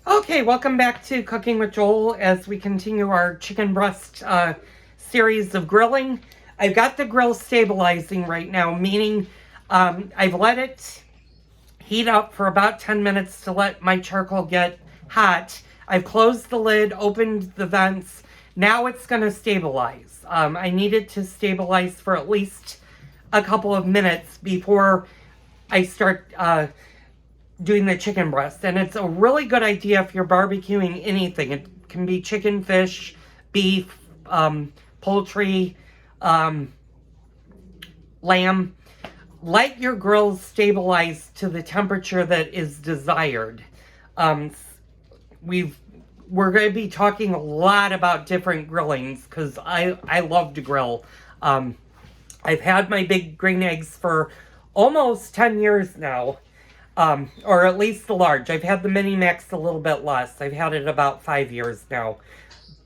Okay, welcome back to Cooking with Joel as we continue our chicken breast series of grilling. I've got the grill stabilizing right now, meaning I've let it heat up for about 10 minutes to let my charcoal get hot. I've closed the lid, opened the vents. Now it's going to stabilize. I need it to stabilize for at least a couple of minutes before I start doing the chicken breast. And it's a really good idea if you're barbecuing anything. It can be chicken, fish, beef, poultry, lamb. Let your grills stabilize to the temperature that is desired. We're going to be talking a lot about different grillings because I love to grill. I've had my big green eggs for almost 10 years now. Or at least the large. I've had the Mini Max a little bit less. I've had it about 5 years now.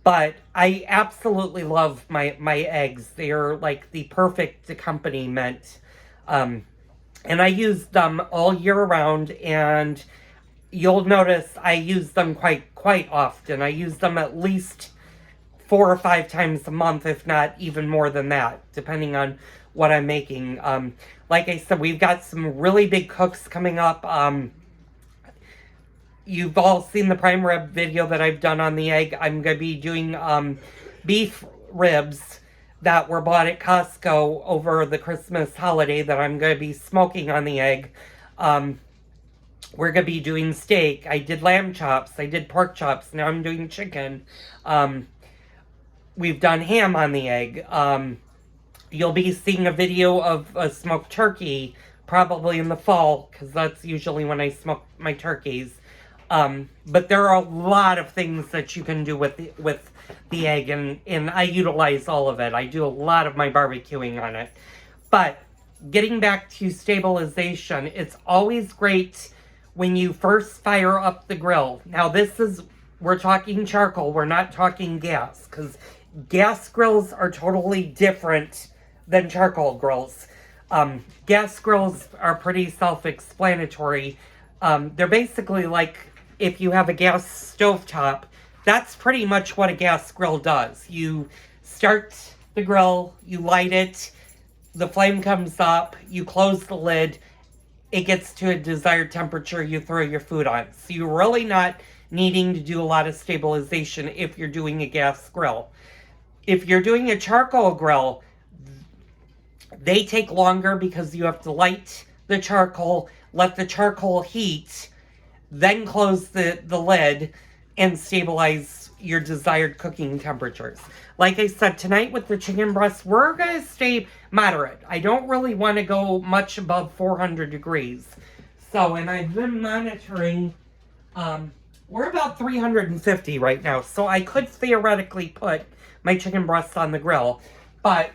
But I absolutely love my eggs. They are like the perfect accompaniment. And I use them all year round, and you'll notice I use them quite often. I use them at least 4 or 5 times a month, if not even more than that, depending on what I'm making. Like I said, we've got some really big cooks coming up. You've all seen the prime rib video that I've done on the egg. I'm going to be doing beef ribs that were bought at Costco over the Christmas holiday that I'm going to be smoking on the egg. We're going to be doing steak. I did lamb chops. I did pork chops. Now I'm doing chicken. We've done ham on the egg. You'll be seeing a video of a smoked turkey probably in the fall because that's usually when I smoke my turkeys. But there are a lot of things that you can do with the egg, and I utilize all of it. I do a lot of my barbecuing on it. But getting back to stabilization, it's always great when you first fire up the grill. Now we're talking charcoal, we're not talking gas, because gas grills are totally different than charcoal grills. Gas grills are pretty self-explanatory. They're basically like if you have a gas stovetop, that's pretty much what a gas grill does. You start the grill, you light it, the flame comes up, you close the lid, it gets to a desired temperature, you throw your food on. So you're really not needing to do a lot of stabilization if you're doing a gas grill. If you're doing a charcoal grill, they take longer because you have to light the charcoal, let the charcoal heat, then close the lid and stabilize your desired cooking temperatures. Like I said, tonight with the chicken breast, we're going to stay moderate. I don't really want to go much above 400 degrees. So, and I've been monitoring, we're about 350 right now. So I could theoretically put my chicken breast on the grill. But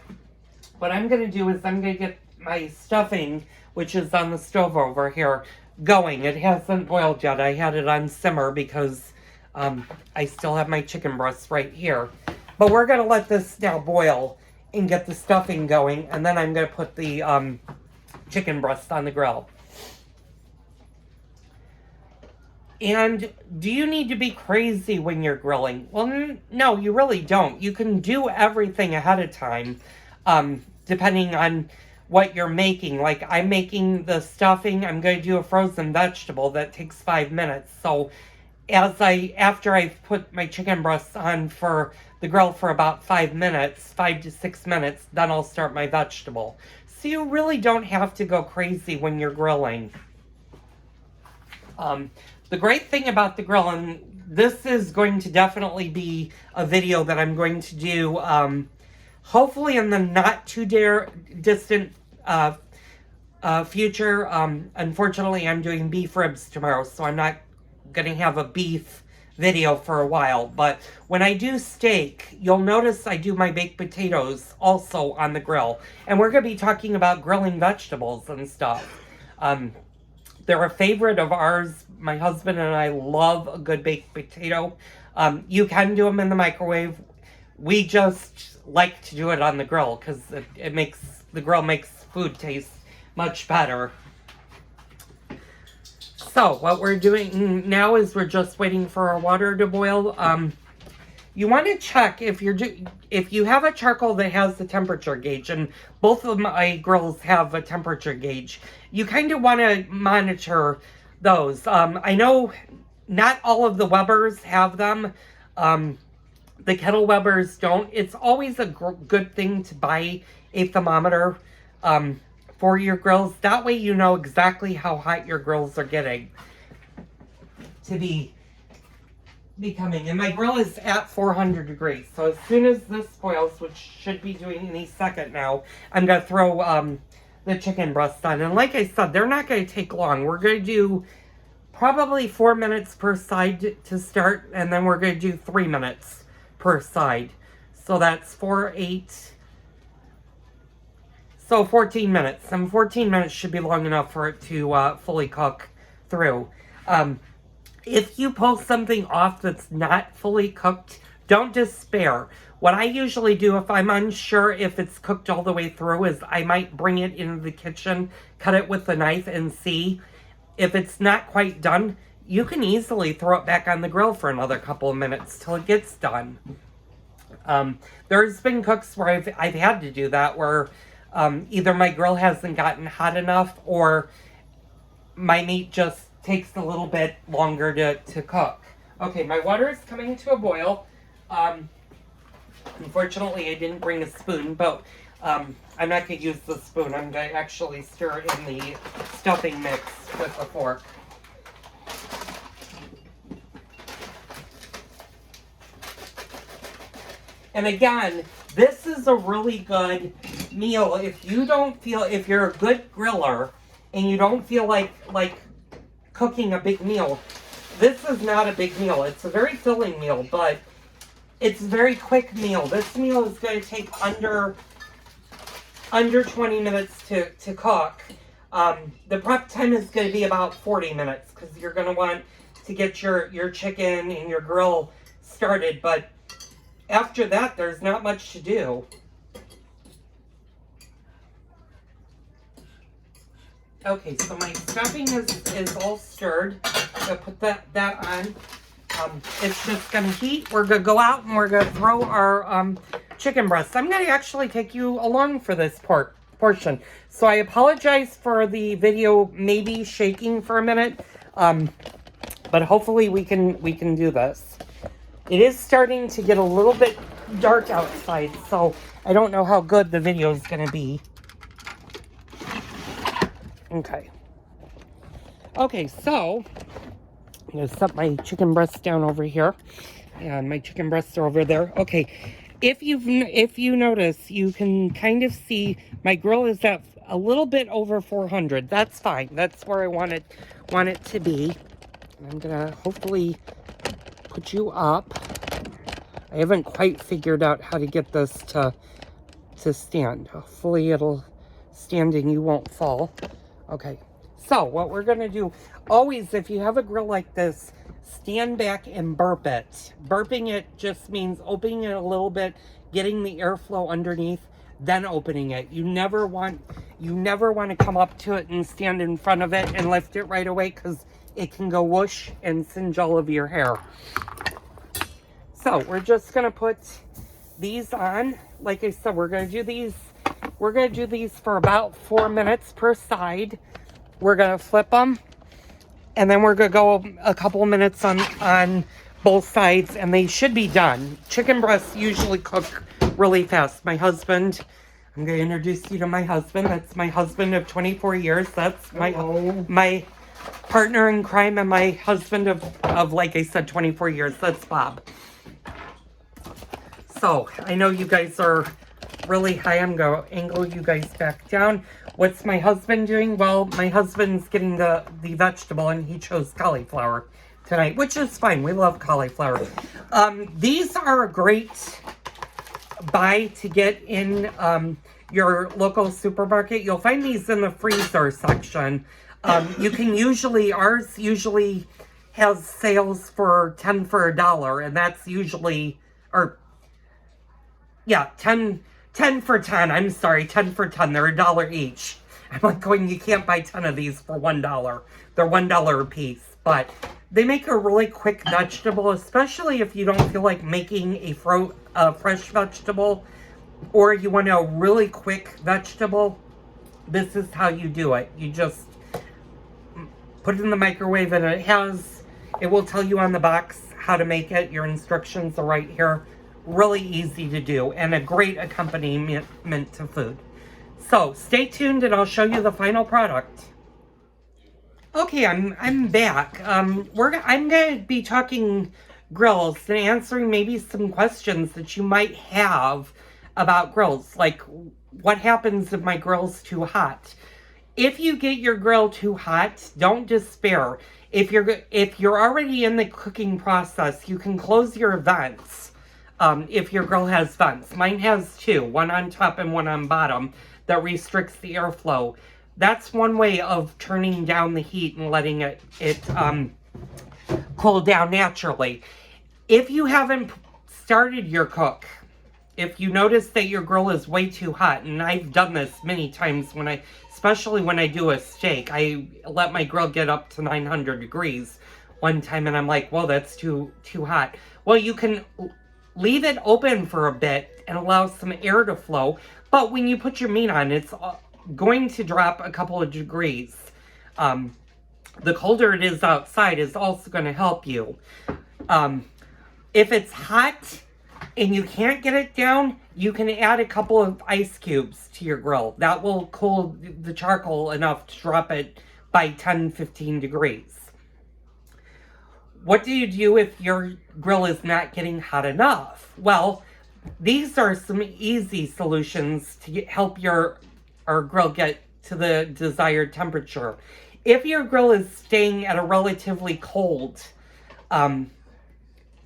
what I'm going to do is I'm going to get my stuffing, which is on the stove over here, going. It hasn't boiled yet. I had it on simmer because I still have my chicken breasts right here. But we're going to let this now boil and get the stuffing going, and then I'm going to put the chicken breast on the grill. And do you need to be crazy when you're grilling? Well, no, you really don't. You can do everything ahead of time, depending on what you're making. Like I'm making the stuffing, I'm going to do a frozen vegetable that takes 5 minutes. So after I've put my chicken breasts on for the grill for about 5 minutes, 5 to 6 minutes, then I'll start my vegetable. So you really don't have to go crazy when you're grilling. The great thing about the grill, and this is going to definitely be a video that I'm going to do, hopefully in the not too distant future. Unfortunately, I'm doing beef ribs tomorrow, so I'm not going to have a beef video for a while. But when I do steak, you'll notice I do my baked potatoes also on the grill. And we're going to be talking about grilling vegetables and stuff. They're a favorite of ours. My husband and I love a good baked potato. You can do them in the microwave. We just like to do it on the grill because the grill makes food taste much better. So what we're doing now is we're just waiting for our water to boil. You want to check if you have a charcoal that has the temperature gauge, and both of my grills have a temperature gauge. You kind of want to monitor those. I know not all of the Webers have them. The Kettle Webers don't. It's always a good thing to buy a thermometer for your grills. That way you know exactly how hot your grills are getting to be becoming. And my grill is at 400 degrees. So as soon as this boils, which should be doing any second now, I'm going to throw the chicken breasts on. And like I said, they're not going to take long. We're going to do probably 4 minutes per side to start, and then we're going to do 3 minutes per side. So that's 4, 8... So 14 minutes, and 14 minutes should be long enough for it to fully cook through. If you pull something off that's not fully cooked, don't despair. What I usually do if I'm unsure if it's cooked all the way through is I might bring it into the kitchen, cut it with a knife, and see. If it's not quite done, you can easily throw it back on the grill for another couple of minutes till it gets done. There's been cooks where I've had to do that, where either my grill hasn't gotten hot enough or my meat just takes a little bit longer to cook. Okay, my water is coming to a boil. Unfortunately, I didn't bring a spoon, but I'm not going to use the spoon. I'm going to actually stir it in the stuffing mix with a fork. And again, this is a really good meal if you don't feel, if you're a good griller and you don't feel like cooking a big meal. This is not a big meal. It's a very filling meal, but it's a very quick meal. This meal is going to take under 20 minutes to cook. The prep time is going to be about 40 minutes because you're going to want to get your chicken and your grill started, but after that, there's not much to do. Okay, so my stuffing is all stirred. I'm going to put that on. It's just going to heat. We're going to go out and we're going to throw our chicken breasts. I'm going to actually take you along for this portion. So I apologize for the video maybe shaking for a minute, but hopefully we can do this. It is starting to get a little bit dark outside, so I don't know how good the video is going to be. Okay, so I'm going to set my chicken breasts down over here, and my chicken breasts are over there. Okay, if you notice, you can kind of see my grill is at a little bit over 400. That's fine. That's where I want it to be. I'm going to hopefully put you up. I haven't quite figured out how to get this to stand. Hopefully it'll stand and you won't fall. Okay, so what we're gonna do, always if you have a grill like this, stand back and burp it. Burping it just means opening it a little bit, getting the airflow underneath, then opening it. You never want to come up to it and stand in front of it and lift it right away, because it can go whoosh and singe all of your hair. So we're just gonna put these on. Like I said, we're gonna do these for about 4 minutes per side. We're gonna flip them, and then we're gonna go a couple minutes on both sides, and they should be done. Chicken breasts usually cook really fast. My husband, I'm gonna introduce you to my husband. That's my husband of 24 years. That's my partner in crime and my husband of like I said, 24 years. That's Bob. So, I know you guys are really high. I'm going to angle you guys back down. What's my husband doing? Well, my husband's getting the vegetable, and he chose cauliflower tonight, which is fine. We love cauliflower. These are a great buy to get in your local supermarket. You'll find these in the freezer section. You can ours usually has sales for 10 for $1, and that's usually, 10 for 10. I'm sorry, 10 for 10. They're $1 each. I'm like going, you can't buy 10 of these for $1. They're $1 a piece. But they make a really quick vegetable, especially if you don't feel like making a fresh vegetable, or you want a really quick vegetable. This is how you do it. You just put it in the microwave, and it will tell you on the box how to make it. Your instructions are right here. Really easy to do, and a great accompaniment to food. So stay tuned, and I'll show you the final product. Okay, I'm back. I'm gonna be talking grills and answering maybe some questions that you might have about grills, like what happens if my grill's too hot. If you get your grill too hot, don't despair. If you're already in the cooking process, you can close your vents. If your grill has vents. Mine has two, one on top and one on bottom, that restricts the airflow. That's one way of turning down the heat and letting it cool down naturally. If you haven't started your cook, if you notice that your grill is way too hot, and I've done this many times especially when I do a steak, I let my grill get up to 900 degrees one time, and I'm like, well, that's too hot. Well, you can leave it open for a bit and allow some air to flow, but when you put your meat on, it's going to drop a couple of degrees. The colder it is outside is also going to help you. If it's hot and you can't get it down, you can add a couple of ice cubes to your grill. That will cool the charcoal enough to drop it by 10-15 degrees. What do you do if your grill is not getting hot enough? Well, these are some easy solutions to help your grill get to the desired temperature. If your grill is staying at a relatively cold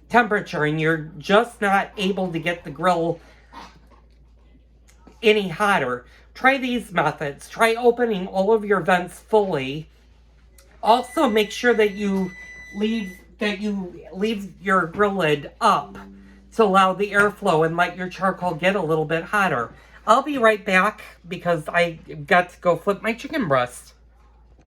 temperature and you're just not able to get the grill any hotter, try these methods. Try opening all of your vents fully. Also, make sure that you leave your grill lid up to allow the airflow and let your charcoal get a little bit hotter. I'll be right back because I got to go flip my chicken breast.